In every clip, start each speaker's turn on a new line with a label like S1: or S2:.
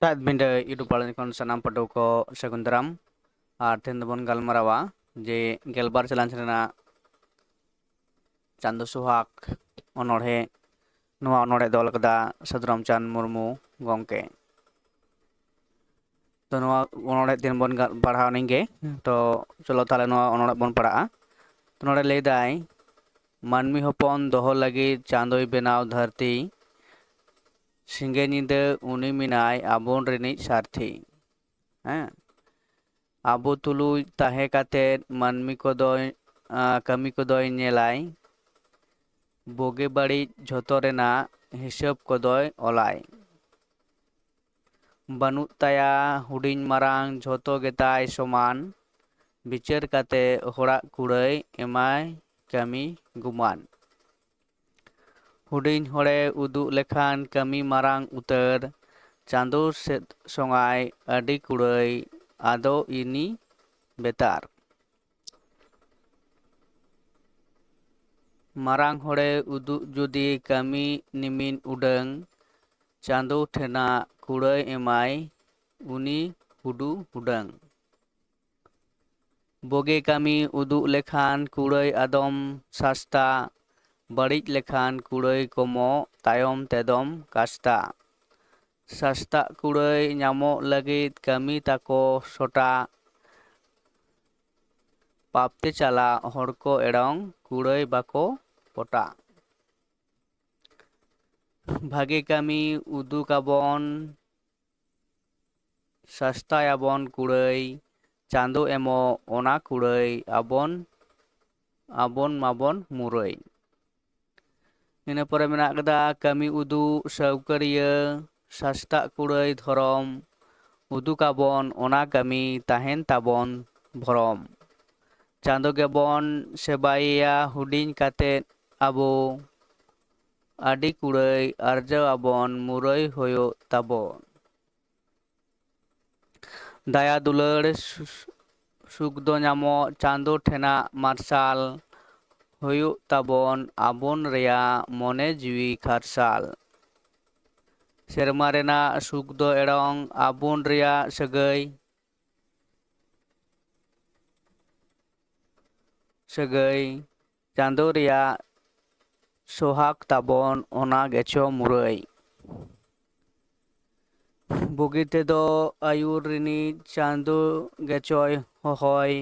S1: Saat binda itu paling kon sanam padu ko sekundaram artin bon galmarawa je gelbar jalan cerna Chandu Suhak onolhe noa onolhe dol kada Sadram Chan Murmu gongke to noa onolhe tin bon parhau ninge to cholo tale noa onolhe bon paraa to nore lay dai manmi hopon doho lagi chandoi benaw dharti singe nyinde uni minai abon rinich sarthi abo tului tahe kate manmi kodoy kami kodoy nyelai boge bari jhoto rena hisab kodoy olai banut taya huding marang jhoto getai soman bicer kate horak kurai emai kami guman huding hore uduk lekhan kami marang utar chandu songai adi kurai ado ini betar marang hore uduk judi kami nimin udang chandu thena kurai emai uni hudu hudang boge kami uduk lekhan kurai adom sasta barit lekhan kurai komo tayom tedom kasta sasta kurai nyamo lagit kami tako sota papte chala horko erong kurai bako pota bhage kami udukabon sastayabon kurai chandu emo ona kurai abon mabon murai ina pore menak kada kami udu saukariya sasta kurai dhorom udukabon ona kami tahen tabon bhorom chandu gebon sebaya huding kate abo adi kurai arjau abon murai hoyo tabon daya dular sukdo nyamo chandu thena marsal hoyo tabon abon reya mone jiwi kharsal serma rena sukdo erong abon reya sagai chandu reya sohak tabon ona gecho murai bugite do ayur rini chandu gechoy hohoy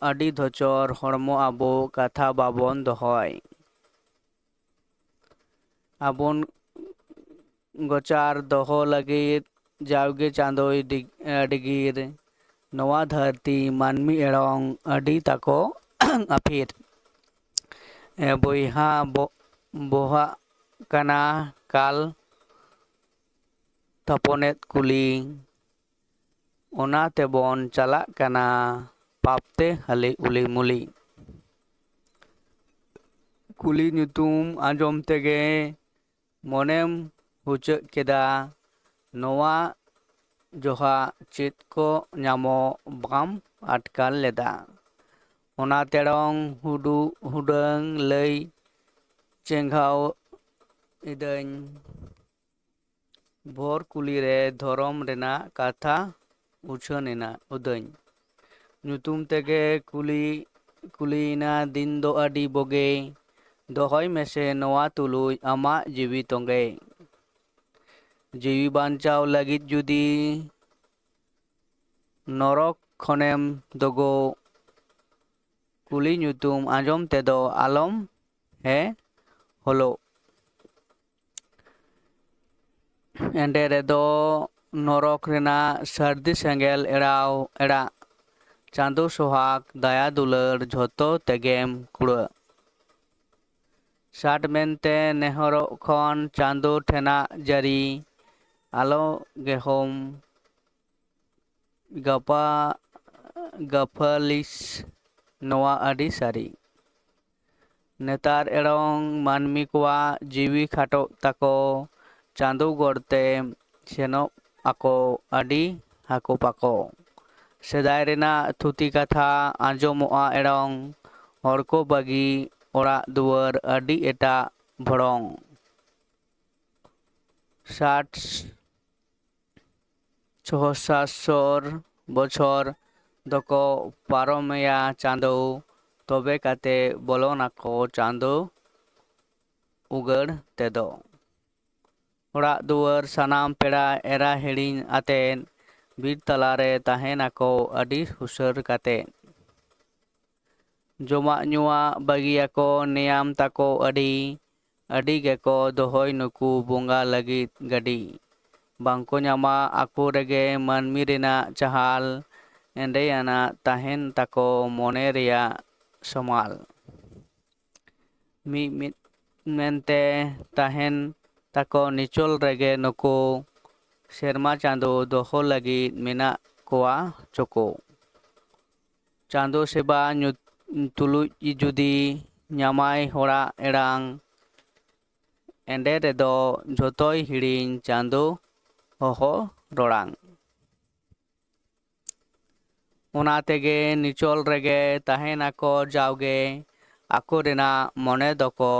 S1: adi dhochor hormo abo katha babon dohoy abon gochar doho lagit jauge chandoy digir noa dharti manmi erong adi tako apit boiha boha kana kal taponet kuli ona tebon chalak kana papte hali uli muli kuli nyutum anjom tege monem hucak keda noa joha chit ko nyamo bam atkal leda ona terong hudang lay chenghau idany भोर कुली रे धोरम रेना काथा उछनेना उदन ᱧᱩᱛᱩᱢ तेगे कुलीना दिन दो अडी बोगे दोहय मेसे नोआ तुलुय आमा जीवी तोंगे जीवी बांचाव लगित जुदी नरक खनेम दोगो कुली ᱧᱩᱛᱩᱢ आंजम तेदो आलम हे होलो एंडे रेदो नरक रेना सर्दी सेंगेल एड़ाव एड़ा चांदो सोहाग दया दुलर झोतो तेगेम कुड़ा साट मेनते नेहरो खन चांदो ठेना जरी आलो गेहोम गफलिस नोआ अडी सारी नेतार एड़ोंग मानमी कुआ जीवी खाटो ताको चांदो गोड़ते सेनो आको अडी हाको पाको सेदाय रेना थुती कथा आंजोमोआ एड़ोंग हरको बागी ओड़ा दुआर अडी एटा भड़ोंग 60 600 বছর doko paromaya চাঁদো তবে কাতে বলনাকো চাঁদো উগড় তেদো Orak duar sanam pera era hiring aten bir talare tahenako adi husur kate joma nyua bagi ako niam tako adi geko dohoy nuku bunga lagit gadi bangko nyama aku rege manmi rena chahal endeyana tahen tako mone reya somal mi mit mente tahen tako nichol rege nuku serma chando doho lagit mena koa choko chando seba tulu judi nyamai hora erang ende redo jotoi hiring chando hoho rorang ona tege nichol rege tahenako jauge ako rena mone doko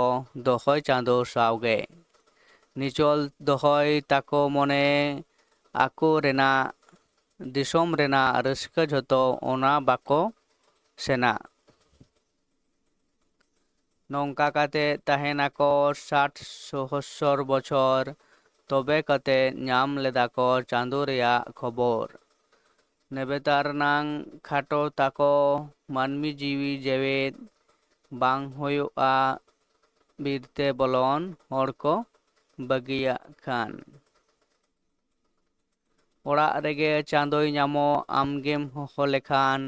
S1: dohoi chando sauge nichol dohoi tako mone ako rena disom rena raska jhoto ona bako sena nongka kate tahenako 60 বছর tobe kate nyam ledako chando reya khobor nebetar nang khato tako manmi jiwi jewet bang hoyoa birte bolon horko bagiya khan orak rege chandoi nyamo amgem hoho lekhan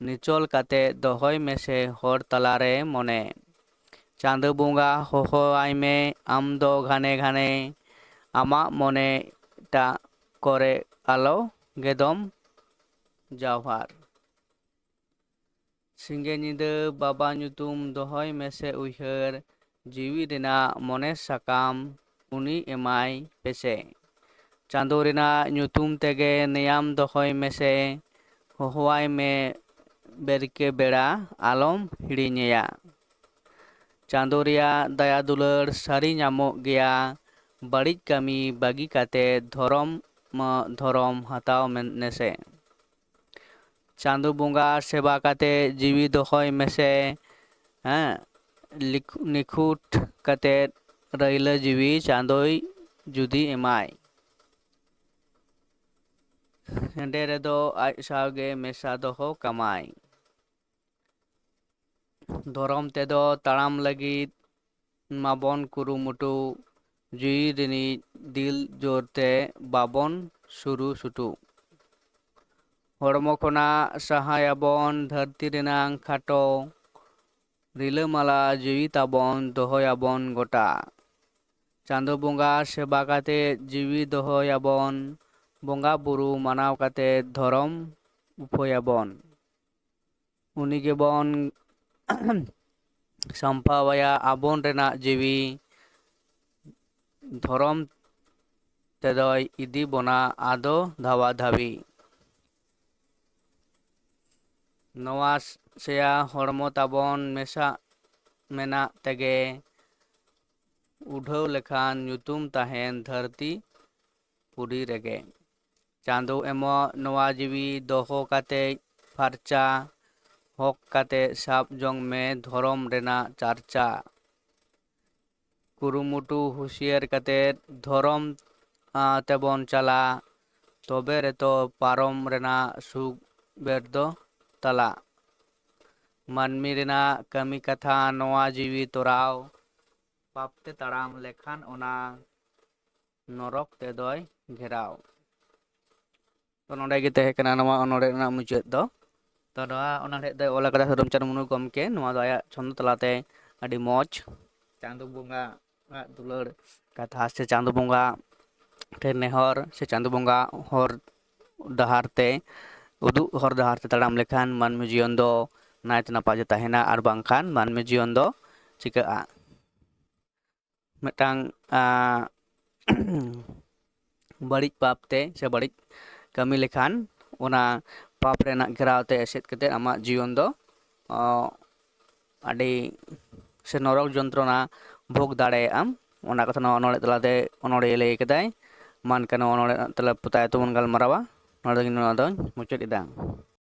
S1: nichol kate dohoi mese hor talare mone chando bunga hoho aime amdo ghane ghane ama mone ta kore alo gedom jawhar singe nyida baba nyutum dohoi mese uihar jiwi rena mone sakam uni emai pese chando rena nyutum tege niyam dohoi mese hohoai me berke bera alom hiriñeya chando reya daya dular sari nyamok geya barit kami bagi kate dhorom hataw nese chando bunga seba kate jiwi dohoi mese nikhut kate raila jiwi chandoi judi emai ende redo aj sauge mesa doho kamai dhorom tedo taram lagit mabon kurumutu jui rini dil jorte babon suru sutu hormo khona sahayabon dharti renang khato rilamala jui tabon dohoyabon gota chando bunga seba kate jiwi dohoyabon bonga buru manaw kate dhorom upoyabon uni gebon sampawaya abon rena jiwi dhorom tedoi idi bona ado dhawa dhabi nowa seya hormo tabon mesa mena tege udhaw lekhan nyutum tahen dharti puri rege chando emo nowa jiwi doho kate farcha hok kate sab jong me dhorom rena charcha kurumutu husier kate dhorom tebon chala tobe reto parom rena suk berdo tala manmi rena kami katha nowa jiwi toraw papte taram lekhan ona norok tedoi gherao to nonde ge tahe kana nowa onore na muchet do to nowa onare de ola kada Sadam Chandra Murmu gomke nowa do aya chondo talate adi moj chando bunga dular katha se chando bunga te nehor se chando bunga hor dahar te uduk hor dahar te taram lekhan manmi jion do nait napa je tahena ar bangkhan manmi jion do chika'a metang barit pap te se barit kami lekhan ona pap rena gherao te eset kate ama jion do adi se norok jontrona bhog dare am ona katha onore talate onore lay kadai मान का नवा नोड़े तलब पुताय तो मन गलमरावा नोड़े गिन नोड़ा दोन मुचत इदांग